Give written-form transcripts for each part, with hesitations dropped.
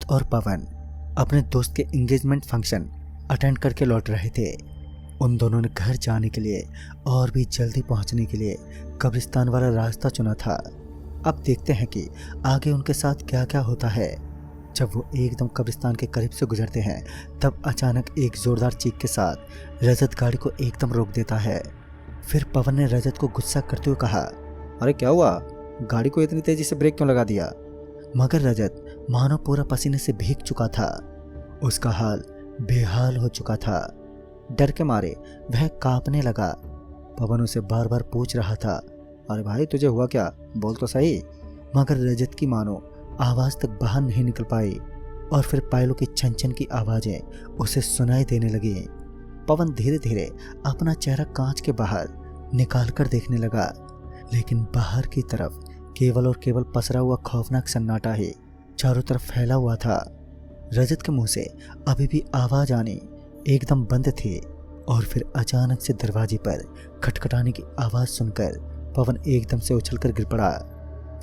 और पवन अपने दोस्त के एंगेजमेंट फंक्शन अटेंड करके लौट रहे थे। उन दोनों ने घर जाने के लिए और भी जल्दी पहुंचने के लिए कब्रिस्तान वाला रास्ता चुना था। अब देखते हैं कि आगे उनके साथ क्या क्या होता है। जब वो एकदम कब्रिस्तान के करीब से गुजरते हैं तब अचानक एक जोरदार चीख के साथ रजत गाड़ी को एकदम रोक देता है। फिर पवन ने रजत को गुस्सा करते हुए कहा, अरे क्या हुआ, गाड़ी को इतनी तेजी से ब्रेक क्यों लगा दिया? मगर रजत मानो पूरा पसीने से भीग चुका था। उसका हाल बेहाल हो चुका था। डर के मारे वह कांपने लगा। पवन उसे बार बार पूछ रहा था, अरे भाई तुझे हुआ क्या, बोल तो सही। मगर रजत की मानो आवाज तक बाहर नहीं निकल पाई और फिर पायलों की छन छन की आवाजें उसे सुनाई देने लगी। पवन धीरे धीरे अपना चेहरा कांच के बाहर निकाल कर देखने लगा, लेकिन बाहर की तरफ केवल और केवल पसरा हुआ खौफनाक सन्नाटा ही चारों तरफ फैला हुआ था। रजत के मुंह से अभी भी आवाज आनी एकदम बंद थी और फिर अचानक से दरवाजे पर खटखटाने की आवाज सुनकर पवन एकदम से उछलकर गिर पड़ा।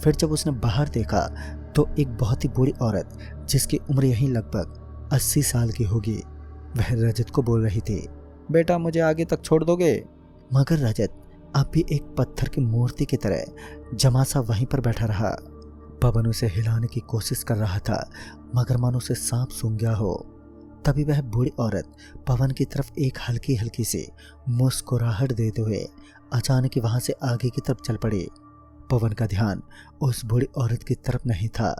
फिर जब उसने बाहर देखा तो एक बहुत ही बूढ़ी औरत जिसकी उम्र यही लगभग 80 साल की होगी, वह रजत को बोल रही थी, बेटा मुझे आगे तक छोड़ दोगे? मगर रजत अब भी एक पत्थर की मूर्ति की तरह जमा सा वहीं पर बैठा रहा। पवन उसे हिलाने की कोशिश कर रहा था मगर मानो उसे सांप सूंघ गया हो। तभी वह बूढ़ी औरत पवन की तरफ एक हल्की हल्की सी मुस्कुराहट देते हुए अचानक ही वहां से आगे की तरफ चल पड़ी। पवन का ध्यान उस बूढ़ी औरत की तरफ नहीं था।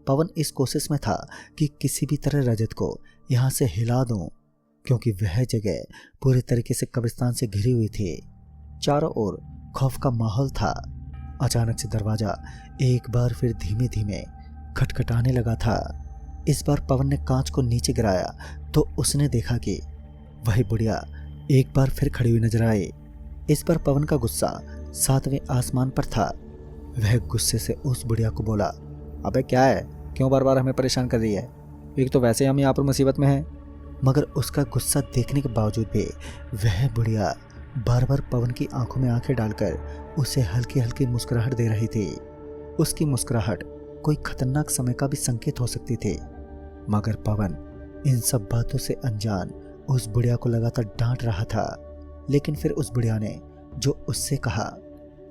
पवन इस कोशिश में था कि किसी भी तरह रजत को यहाँ से हिला दूं, क्योंकि वह जगह पूरी तरीके से कब्रिस्तान से घिरी हुई थी। चारों ओर खौफ का माहौल था। अचानक से दरवाजा एक बार फिर धीमे धीमे खटखटाने लगा था। इस बार पवन ने कांच को नीचे गिराया तो उसने देखा कि वही बुढ़िया एक बार फिर खड़ी हुई नजर आई। इस बार पवन का गुस्सा 7वें आसमान पर था। वह गुस्से से उस बुढ़िया को बोला, अबे क्या है, क्यों बार बार हमें परेशान कर रही है? एक तो वैसे हम यहाँ पर मुसीबत में हैं। मगर उसका गुस्सा देखने के बावजूद भी वह बुढ़िया बार बार पवन की आंखों में आंखें डालकर उसे हल्की हल्की मुस्कुराहट दे रही थी। उसकी मुस्कुराहट कोई खतरनाक समय का भी संकेत हो सकती थी। मगर पवन इन सब बातों से अनजान उस बुढ़िया को लगातार डांट रहा था। लेकिन फिर उस बुढ़िया ने जो उससे कहा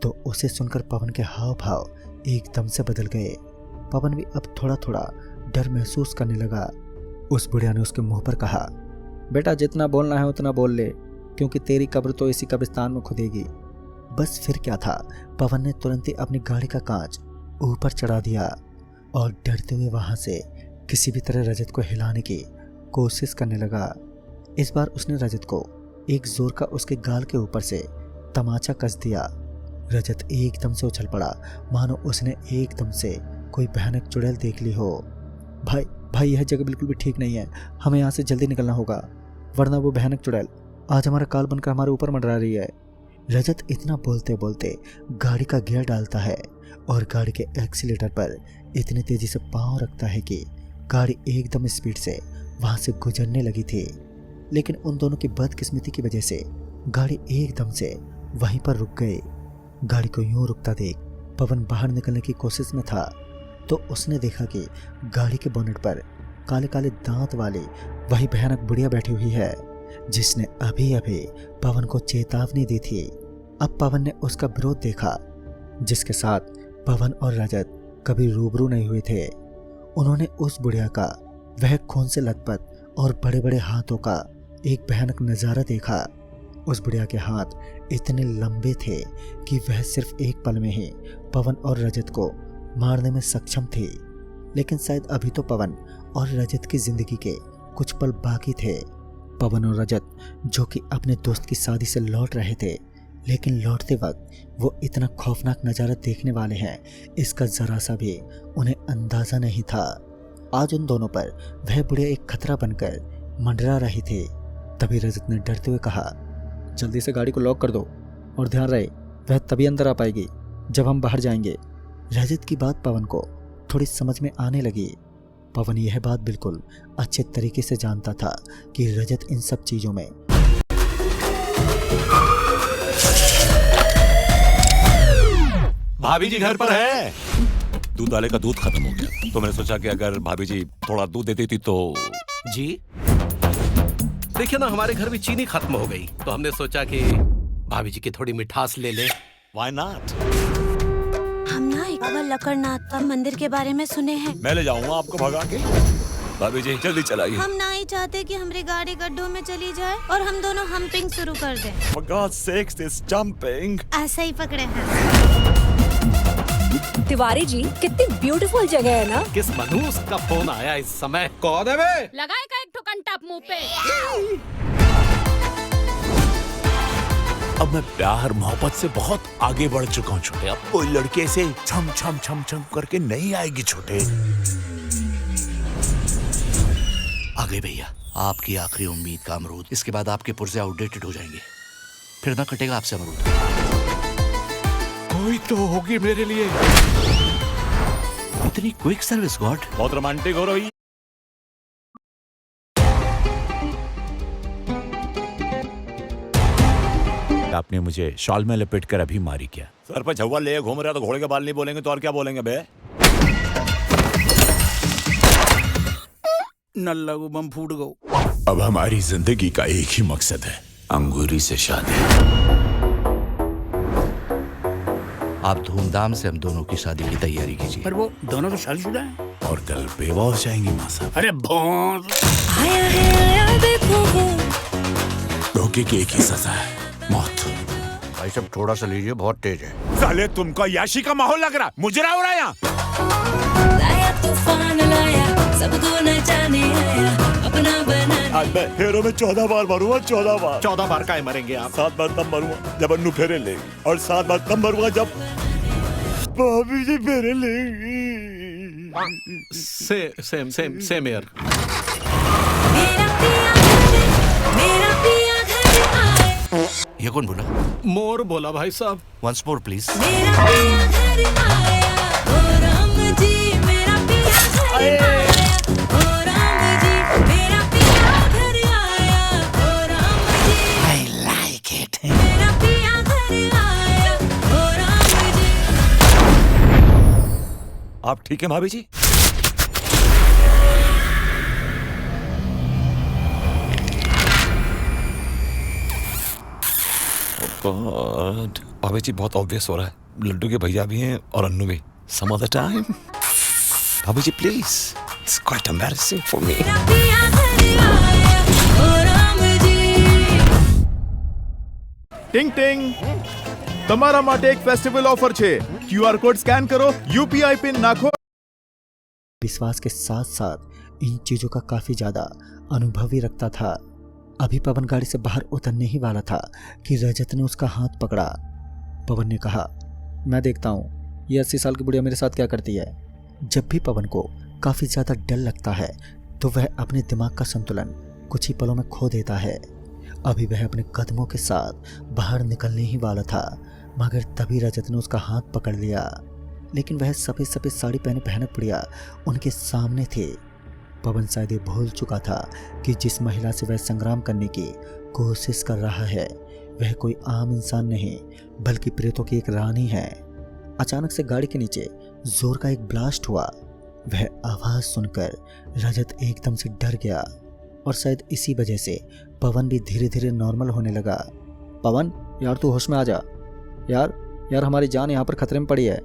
तो उसे सुनकर पवन के हाव भाव एकदम से बदल गए। पवन भी अब थोड़ा थोड़ा डर महसूस करने लगा। उस बुढ़िया ने उसके मुंह पर कहा, बेटा जितना बोलना है उतना बोल ले, क्योंकि तेरी कब्र तो इसी कब्रिस्तान में खुदेगी। बस फिर क्या था, पवन ने तुरंत ही अपनी गाड़ी का कांच ऊपर चढ़ा दिया और डरते हुए वहां से किसी भी तरह रजत को हिलाने की कोशिश करने लगा। इस बार उसने रजत को एक जोर का उसके गाल के ऊपर से तमाचा कस दिया। रजत एकदम से उछल पड़ा मानो उसने एकदम से कोई भयानक चुड़ैल देख ली हो। भाई यह जगह बिल्कुल भी ठीक नहीं है, हमें यहाँ से जल्दी निकलना होगा, वरना वो भयानक चुड़ैल आज हमारा काल बनकर हमारे ऊपर मंडरा रही है। रजत इतना बोलते बोलते गाड़ी का गियर डालता है और गाड़ी के एक्सीलेटर पर इतनी तेजी से पांव रखता है कि गाड़ी एकदम स्पीड से वहां से गुजरने लगी थी। लेकिन उन दोनों की बदकिस्मती की वजह से गाड़ी एकदम से वहीं पर रुक गई। गाड़ी को यूं रुकता देख पवन बाहर निकलने की कोशिश में था तो उसने देखा कि गाड़ी के बोनेट पर काले काले दांत वाली वही भयानक बुढ़िया बैठी हुई है जिसने अभी अभी पवन को चेतावनी दी थी। अब पवन ने उसका विरोध देखा जिसके साथ पवन और रजत कभी रूबरू नहीं हुए थे। उन्होंने उस बुढ़िया का वह खून से लथपथ और बड़े बड़े हाथों का एक भयानक नज़ारा देखा। उस बुढ़िया के हाथ इतने लंबे थे कि वह सिर्फ एक पल में ही पवन और रजत को मारने में सक्षम थी। लेकिन शायद अभी तो पवन और रजत की जिंदगी के कुछ पल बाकी थे। पवन और रजत जो कि अपने दोस्त की शादी से लौट रहे थे, लेकिन लौटते वक्त वो इतना खौफनाक नज़ारा देखने वाले हैं इसका जरा सा भी उन्हें अंदाजा नहीं था। आज उन दोनों पर वह बुढ़िया एक खतरा बनकर मंडरा रही थी। तभी रजत ने डरते हुए कहा, जल्दी से गाड़ी को लॉक कर दो और ध्यान रहे वह तभी अंदर आ पाएगी जब हम बाहर जाएंगे। रजत की बात पवन को थोड़ी समझ में आने लगी। पवन यह बात बिल्कुल अच्छे तरीके से जानता था कि रजत इन सब चीजों में भाभी जी घर पर है? दूध वाले का दूध खत्म हो गया, तो मैंने सोचा कि अगर भाभी जी थोड़ा दूध दे देती तो। जी देखिए ना, हमारे घर भी चीनी खत्म हो गई, तो हमने सोचा कि भाभी जी की थोड़ी मिठास ले ले। Why not? हम ना एक बार लकड़नाथ का मंदिर के बारे में सुने हैं। मैं ले जाऊंगा आपको भगा के। भाभी जी जल्दी चलाइए। हम ना ही चाहते कि हमारी गाड़ी गड्ढों में चली जाए और हम दोनों हम्पिंग शुरू कर दें। For God's sakes, this jumping. ऐसा ही पकड़े हैं। तिवारी जी, कितनी ब्यूटीफुल जगह है ना। किस मनहूस का फोन आया इस समय? कौन है बे? लगाएगा एक ठोकन टाप मुंह पे। अब मैं प्यार मोहब्बत से बहुत आगे बढ़ चुका हूँ छोटे। अब कोई लड़के से छम छम छम छम करके नहीं आएगी छोटे। आ गए भैया, आपकी आखिरी उम्मीद का अमरूद। इसके बाद आपके पुर्जे आउटडेटेड हो जाएंगे, फिर ना कटेगा आपसे अमरूद। कोई तो होगी मेरे लिए। इतनी क्विक सर्विस गॉड। बहुत रोमांटिक हो रही। आपने मुझे शॉल में लपेट कर अभी मारी क्या? सर पर झव्वा ले घूम रहा तो घोड़े के बाल नहीं बोलेंगे तो और क्या बोलेंगे बे? नल्ला को बम फूट गो। अब हमारी जिंदगी का एक ही मकसद है, अंगूरी से शादी। आप धूमधाम से हम दोनों की शादी की तैयारी कीजिए। पर वो दोनों तो शादीशुदा हैं। और कल बेवा हो जाएंगी माँ साहब। अरे बहुत। धोखे की एक ही सजा है, मौत। भाई साहब थोड़ा सा लीजिए, बहुत तेज है। साले तुमको याशी का माहौल लग रहा, मुजरा हो रहा है यहाँ। आज मैं फेरों में 14 बार मरूंगा, 14 बार। 14 बार काहे मरेंगे आप? 7 बार तब मरूंगा जब अन्नू फेरे लेगी, और 7 बार तब मरूंगा जब भाभी जी फेरे लेगी। सेम यार। ये कौन बोला? मोर बोला भाई साहब। Once more please. आप ठीक है भाभी जी? गॉड, भाभी जी बहुत ऑब्वियस हो रहा है। लड्डू के भैया भी हैं और अन्नू भी। Some other time. भाभी जी please, it's quite embarrassing for me. ટિંગ ટિંગ તમારા માટે એક ફેસ્ટિવલ ઓફર છે ક્યુઆર કોડ સ્કેન કરો યુપીઆઈ પિન નાખો। विश्वास के साथ साथ इन चीज़ों का काफ़ी ज़्यादा अनुभव भी रखता था। अभी पवन गाड़ी से बाहर उतरने ही वाला था कि रजत ने उसका हाथ पकड़ा। पवन ने कहा, मैं देखता हूँ ये 80 साल की बुढ़िया मेरे साथ क्या करती है। जब भी पवन को काफ़ी ज़्यादा डर लगता है तो वह अपने दिमाग का संतुलन कुछ ही पलों में खो देता है। अभी वह अपने कदमों के साथ बाहर निकलने ही वाला था, मगर तभी रजत ने उसका हाथ पकड़ लिया। लेकिन वह सफ़ेद सफ़ेद साड़ी पहने भयानक बुढ़िया उनके सामने थे। पवन शायद ये भूल चुका था कि जिस महिला से वह संग्राम करने की कोशिश कर रहा है वह कोई आम इंसान नहीं बल्कि प्रेतों की एक रानी है। अचानक से गाड़ी के नीचे जोर का एक ब्लास्ट हुआ। वह आवाज़ सुनकर रजत एकदम से डर गया और शायद इसी वजह से पवन भी धीरे धीरे नॉर्मल होने लगा। पवन यार तू होश में आ जा। यार हमारी जान यहाँ पर खतरे में पड़ी है।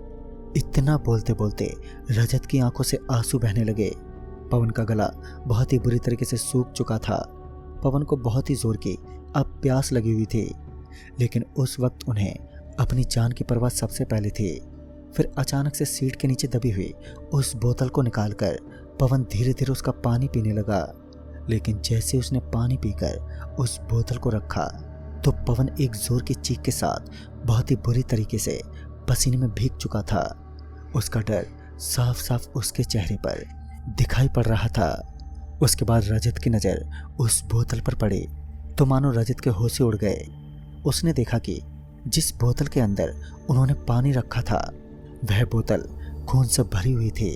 इतना बोलते बोलते रजत की आंखों से आंसू बहने लगे। पवन का गला बहुत ही बुरी तरीके से सूख चुका था। पवन को बहुत ही जोर की अब प्यास लगी हुई थी, लेकिन उस वक्त उन्हें अपनी जान की परवाह सबसे पहले थी। फिर अचानक से सीट के नीचे दबी हुई उस बोतल को निकालकर पवन धीरे धीरे उसका पानी पीने लगा। लेकिन जैसे उसने पानी पीकर उस बोतल को रखा तो पवन एक जोर की चीख के साथ बहुत ही बुरी तरीके से पसीने में भीग चुका था। उसका डर साफ साफ उसके चेहरे पर दिखाई पड़ रहा था। उसके बाद रजत की नज़र उस बोतल पर पड़ी तो मानो रजत के होश उड़ गए। उसने देखा कि जिस बोतल के अंदर उन्होंने पानी रखा था वह बोतल खून से भरी हुई थी।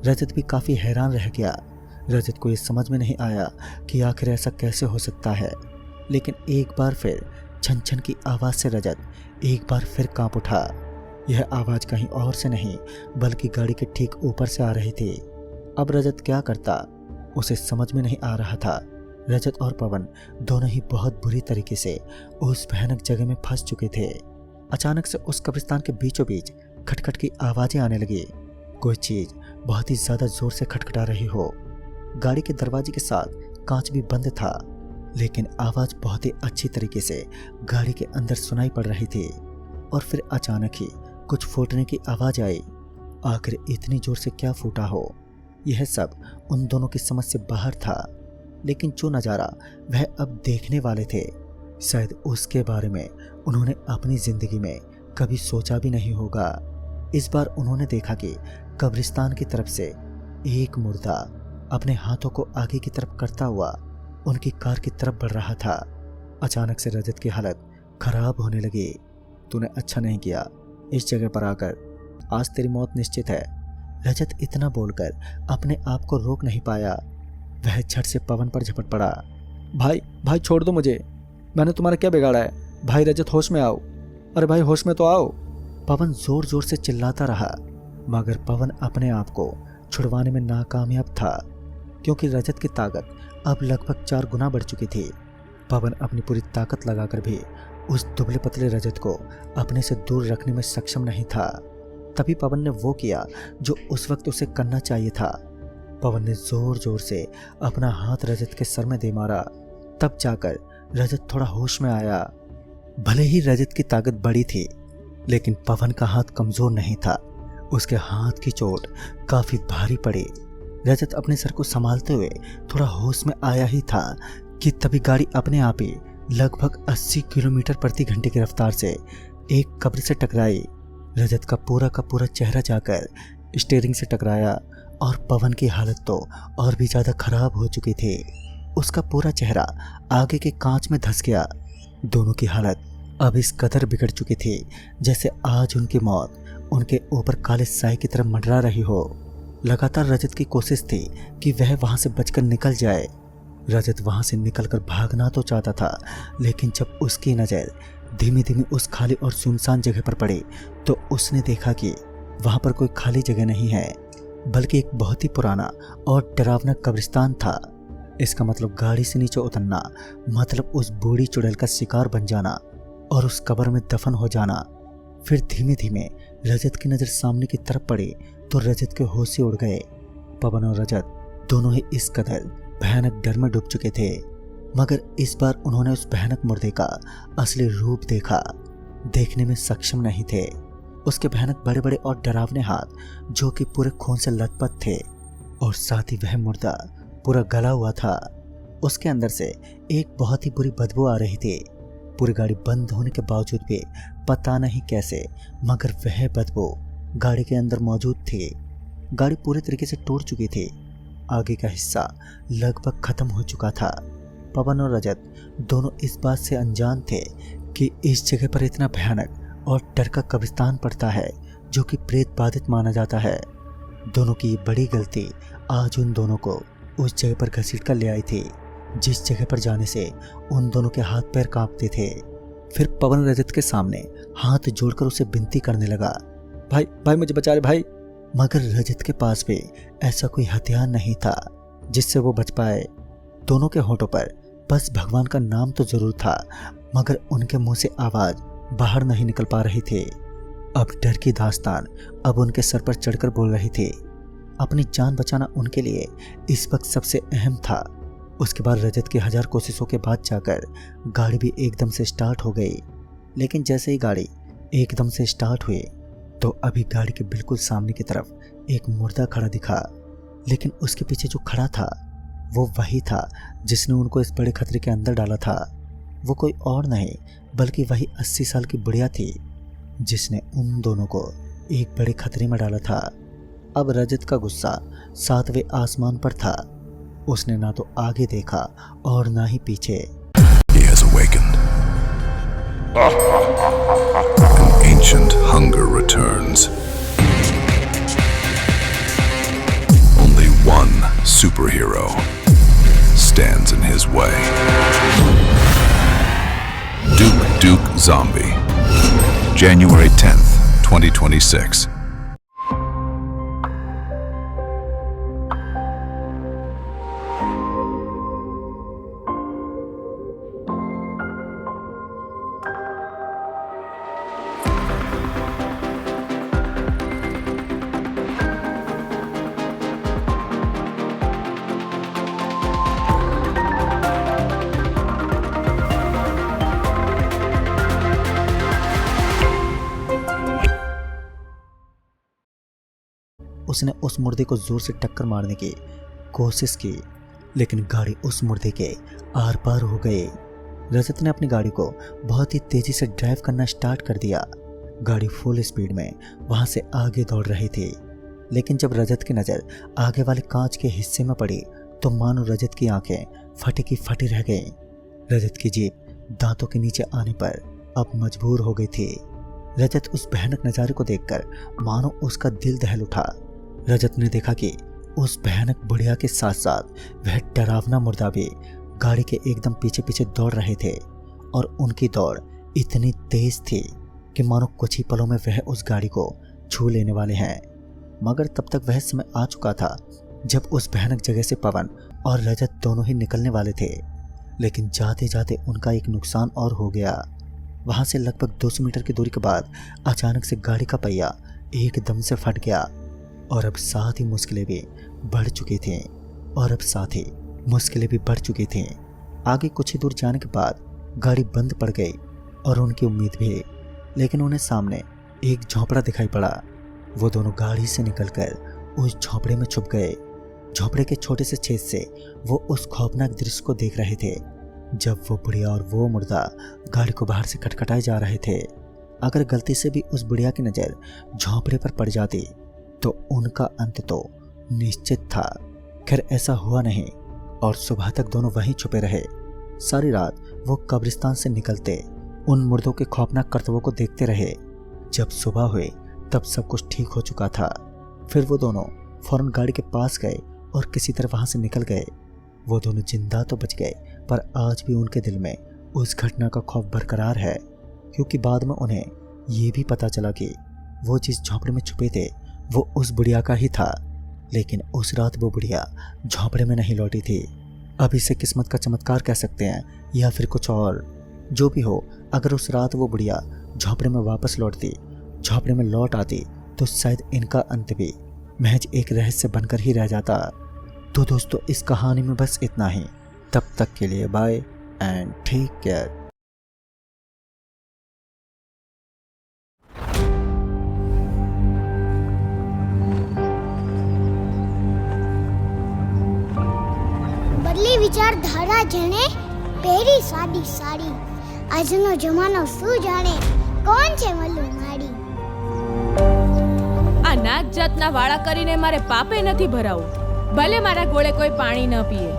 रजत भी काफ़ी हैरान रह गया। रजत को ये समझ में नहीं आया कि आखिर ऐसा कैसे हो सकता है। लेकिन एक बार फिर छन छन की आवाज़ से रजत एक बार फिर कांप उठा। यह आवाज़ कहीं और से नहीं बल्कि गाड़ी के ठीक ऊपर से आ रही थी। अब रजत क्या करता उसे समझ में नहीं आ रहा था। रजत और पवन दोनों ही बहुत बुरी तरीके से उस भयानक जगह में फंस चुके थे। अचानक से उस कब्रिस्तान के बीचों बीच खटखट की आवाज़ें आने लगी। कोई चीज़ बहुत ही ज़्यादा ज़ोर से खटखटा रही हो। गाड़ी के दरवाजे के साथ कांच भी बंद था, लेकिन आवाज़ बहुत ही अच्छी तरीके से गाड़ी के अंदर सुनाई पड़ रही थी। और फिर अचानक ही कुछ फूटने की आवाज़ आई। आखिर इतनी जोर से क्या फूटा हो, यह सब उन दोनों की समझ से बाहर था। लेकिन जो नज़ारा वह अब देखने वाले थे, शायद उसके बारे में उन्होंने अपनी ज़िंदगी में कभी सोचा भी नहीं होगा। इस बार उन्होंने देखा कि कब्रिस्तान की तरफ से एक मुर्दा अपने हाथों को आगे की तरफ करता हुआ उनकी कार की तरफ बढ़ रहा था। अचानक से रजत की हालत खराब होने लगी। तूने अच्छा नहीं किया इस जगह पर आकर, आज तेरी मौत निश्चित है। रजत इतना बोलकर अपने आप को रोक नहीं पाया। वह झट से पवन पर झपट पड़ा। भाई छोड़ दो मुझे, मैंने तुम्हारा क्या बिगाड़ा है? भाई रजत होश में आओ, अरे भाई होश में तो आओ। पवन जोर जोर से चिल्लाता रहा, मगर पवन अपने आप को छुड़वाने में नाकामयाब था, क्योंकि रजत की ताकत अब लगभग 4 गुना बढ़ चुकी थी। पवन अपनी पूरी ताकत लगाकर भी उस दुबले पतले रजत को अपने से दूर रखने में सक्षम नहीं था। तभी पवन ने वो किया जो उस वक्त उसे करना चाहिए था। पवन ने जोर जोर से अपना हाथ रजत के सर में दे मारा। तब जाकर रजत थोड़ा होश में आया। भले ही रजत की ताकत बड़ी थी, लेकिन पवन का हाथ कमजोर नहीं था। उसके हाथ की चोट काफी भारी पड़ी। रजत अपने सर को संभालते हुए थोड़ा होश में आया ही था कि तभी गाड़ी अपने आप ही लगभग 80 किलोमीटर प्रति घंटे की रफ्तार से एक कब्र से टकराई। रजत का पूरा चेहरा जाकर स्टीयरिंग से टकराया और पवन की हालत तो और भी ज़्यादा खराब हो चुकी थी। उसका पूरा चेहरा आगे के कांच में धंस गया। दोनों की हालत अब इस कदर बिगड़ चुकी थी जैसे आज उनकी मौत उनके ऊपर काले साए की तरह मंडरा रही हो। लगातार रजत की कोशिश थी कि वह वहां से बचकर निकल जाए। रजत वहां से निकलकर भागना तो चाहता था, लेकिन जब उसकी नज़र धीमे धीमे उस खाली और सुनसान जगह पर पड़ी तो उसने देखा कि वहां पर कोई खाली जगह नहीं है, बल्कि एक बहुत ही पुराना और डरावना कब्रिस्तान था। इसका मतलब गाड़ी से नीचे उतरना, मतलब उस बूढ़ी चुड़ैल का शिकार बन जाना और उस कब्र में दफन हो जाना। फिर धीमे धीमे रजत की नज़र सामने की तरफ पड़ी तो रजत के होश से उड़ गए। पवन और रजत दोनों ही इस कदर भयानक डर में डूब चुके थे, मगर इस बार उन्होंने उस भयानक मुर्दे का असली रूप देखा। देखने में सक्षम नहीं थे। उसके भयानक बड़े बड़े और डरावने हाथ जो कि पूरे खून से लथपथ थे, और साथ ही वह मुर्दा पूरा गला हुआ था। उसके अंदर से एक बहुत ही बुरी बदबू आ रही थी। पूरी गाड़ी बंद होने के बावजूद भी पता नहीं कैसे, मगर वह बदबू गाड़ी के अंदर मौजूद थी। गाड़ी पूरी तरीके से टूट चुकी थी। आगे का हिस्सा लगभग खत्म हो चुका था। पवन और रजत दोनों इस बात से अनजान थे कि इस जगह पर इतना भयानक और डर का कब्रिस्तान पड़ता है जो कि प्रेत बाधित माना जाता है। दोनों की बड़ी गलती आज उन दोनों को उस जगह पर घसीट कर ले आई थी, जिस जगह पर जाने से उन दोनों के हाथ पैर कांपते थे। फिर पवन रजत के सामने हाथ जोड़कर उसे विनती करने लगा, भाई मुझे बचा ले भाई। मगर रजत के पास भी ऐसा कोई हथियार नहीं था जिससे वो बच पाए। दोनों के होठों पर बस भगवान का नाम तो जरूर था, मगर उनके मुंह से आवाज बाहर नहीं निकल पा रही थी। अब डर की दास्तान अब उनके सर पर चढ़कर बोल रही थी। अपनी जान बचाना उनके लिए इस वक्त सबसे अहम था। उसके बाद रजत की 1000 कोशिशों के बाद जाकर गाड़ी भी एकदम से स्टार्ट हो गई। लेकिन जैसे ही गाड़ी एकदम से स्टार्ट हुई तो अभी गाड़ी के बिल्कुल सामने की तरफ एक मुर्दा खड़ा दिखा। लेकिन उसके पीछे जो खड़ा था वो वही था जिसने उनको इस बड़े खतरे के अंदर डाला था। वो कोई और नहीं बल्कि वही 80 साल की बुढ़िया थी जिसने उन दोनों को एक बड़े खतरे में डाला था। अब रजत का गुस्सा 7वें आसमान पर था। उसने ना तो आगे देखा और ना ही पीछे। He has awakened. An ancient hunger returns. Only one superhero stands in his way. Duke Zombie. January 10th, 2026. उसने उस मुर्दे को जोर से टक्कर मारने की कोशिश की, लेकिन गाड़ी उस मुर्दे के आर पार हो गई। रजत ने अपनी गाड़ी को बहुत ही तेजी से ड्राइव करना स्टार्ट कर दिया। गाड़ी फुल स्पीड में वहां से आगे दौड़ रही थी, लेकिन जब रजत की नज़र आगे वाले कांच के हिस्से में पड़ी तो मानो रजत की आंखें फटी की फटी रह गईं। रजत की जीप दांतों के नीचे आने पर अब मजबूर हो गई थी। रजत उस भयानक नज़ारे को देखकर मानो उसका दिल दहल उठा। रजत ने देखा कि उस भयानक बुढ़िया के साथ साथ वह डरावना मुर्दा भी गाड़ी के एकदम पीछे पीछे दौड़ रहे थे, और उनकी दौड़ इतनी तेज थी कि मानो कुछ ही पलों में वह उस गाड़ी को छू लेने वाले हैं। मगर तब तक वह समय आ चुका था जब उस भयानक जगह से पवन और रजत दोनों ही निकलने वाले थे। लेकिन जाते जाते उनका एक नुकसान और हो गया। वहां से लगभग 200 मीटर की दूरी के बाद अचानक से गाड़ी का पहिया एकदम से फट गया, और अब साथ ही मुश्किलें भी बढ़ चुकी थी। आगे कुछ ही दूर जाने के बाद गाड़ी बंद पड़ गई और उनकी उम्मीद भी, लेकिन उन्हें सामने एक झोंपड़ा दिखाई पड़ा। वो दोनों गाड़ी से निकलकर उस झोंपड़े में छुप गए। झोंपड़े के छोटे से छेद से वो उस खौफनाक दृश्य को देख रहे थे जब वो बुढ़िया और वो मुर्दा गाड़ी को बाहर से खटखटाए जा रहे थे। अगर गलती से भी उस बुढ़िया की नज़र झोंपड़े पर पड़ जाती तो उनका अंत तो निश्चित था। खैर ऐसा हुआ नहीं, और सुबह तक दोनों वहीं छुपे रहे। सारी रात वो कब्रिस्तान से निकलते उन मुर्दों के खौफनाक करतबों को देखते रहे। जब सुबह हुई तब सब कुछ ठीक हो चुका था। फिर वो दोनों फौरन गाड़ी के पास गए और किसी तरह वहां से निकल गए। वो दोनों जिंदा तो बच गए, पर आज भी उनके दिल में उस घटना का खौफ बरकरार है, क्योंकि बाद में उन्हें ये भी पता चला कि वो जिस झोंपड़े में छुपे थे वो उस बुढ़िया का ही था। लेकिन उस रात वो बुढ़िया झोंपड़े में नहीं लौटी थी। अब इसे किस्मत का चमत्कार कह सकते हैं या फिर कुछ और। जो भी हो, अगर उस रात वो बुढ़िया झोंपड़े में वापस लौटती, झोंपड़े में लौट आती, तो शायद इनका अंत भी महज एक रहस्य बनकर ही रह जाता। तो दोस्तों, इस कहानी में बस इतना ही। तब तक के लिए बाय एंड टेक केयर। બદલી વિચારધારા જણે પહેરી સાદી સાડી આજનો જમાનો શું જાણે કોણ છે મલ્લુ માડી આ નાક જાતના વાળા કરીને મારે પાપે નથી ભરાવું ભલે મારા ગોળે કોઈ પાણી ન પીએ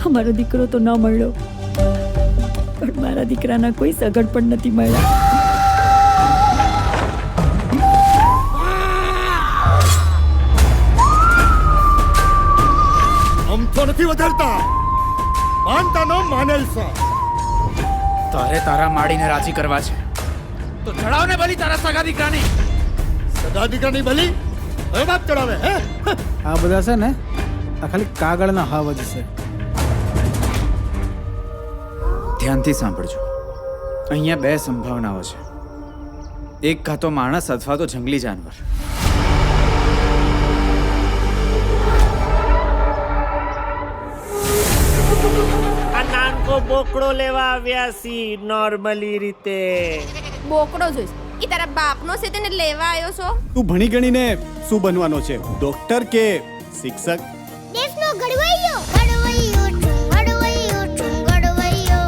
અમારો દીકરો તો ન મળ્યો પણ મારા દીકરાના કોઈ સગડ પણ નથી મળ્યા हम तो नहीं बदलता मानता नो मानेल सा तारे तारा माड़ी ने राजी करवा छे तो चढ़ाव ने बली तारा सगा दीकरानी सगा दीकरानी बली ए बाप चढ़ावे हैं आ बधा छे ने आ खाली कागळना हावज छे ध्यानथी सांभळजो अहींया બે સંભાવનાઓ છે એક કાં તો માણસ અથવા તો જંગલી જાનવર બોકડો લેવા આવ્યા છી નોર્મલી રીતે બોકડો જોઈશ ઈ તારા બાપનો છે તેને લેવા આવ્યો છો તું ભણી ગણીને શું બનવાનો છે ડોક્ટર કે શિક્ષક દેશનો ઘડવૈયો ઘડવૈયો છું ઘડવૈયો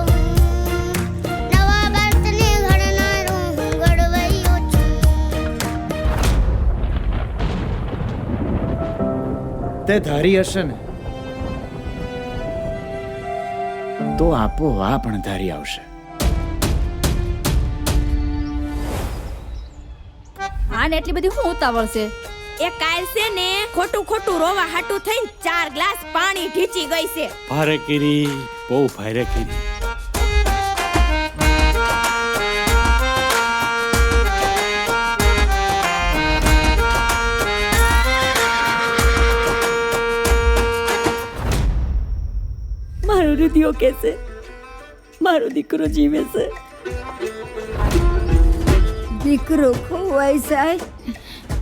નવા ભારતને ઘડનારો ઘડવૈયો છું તે ધારી હશે ને તો આપોઆપ અણધારી આવશે હા ને એટલી બધી હું ઉતાવળ છે એ કાલ છે ને ખોટું ખોટું રોવા હાટું થઈને 4 ગ્લાસ પાણી ઢીચી ગઈ છે ભારે કરી બહુ ભારે કરી મારો હૃદયો કેસે મારો દીકરો જીવે છે. દીકરો ખોવાય જાય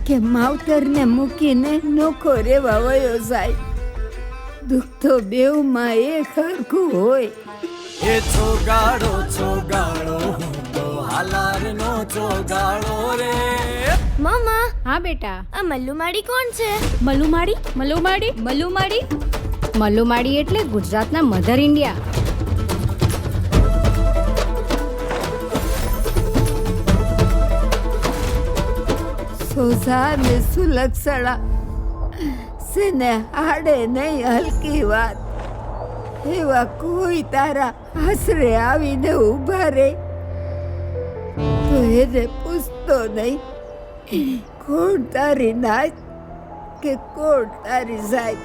કે માવતરને મૂકીને નોખો રેવા વયો જાય. દુઃખ તો બેવમાં એક હરખું હોય. એ ચોગાડો હું તો હાલારનો ચોગાડો રે. મમ્મા. હા બેટા. આ મલ્લુમાડી કોણ છે? મલ્લુમાડી એટલે ગુજરાતના મધર ઇન્ડિયા. સોઝા ને સુલક્ષણા સેને હાડે નહીં હલકી વાત. એવા કોઈ તારા આશરે આવીને ઊભા રે તો એને પૂછતો નહીં કોણ તારી નાચ કે કોણ તારી સાહેબ.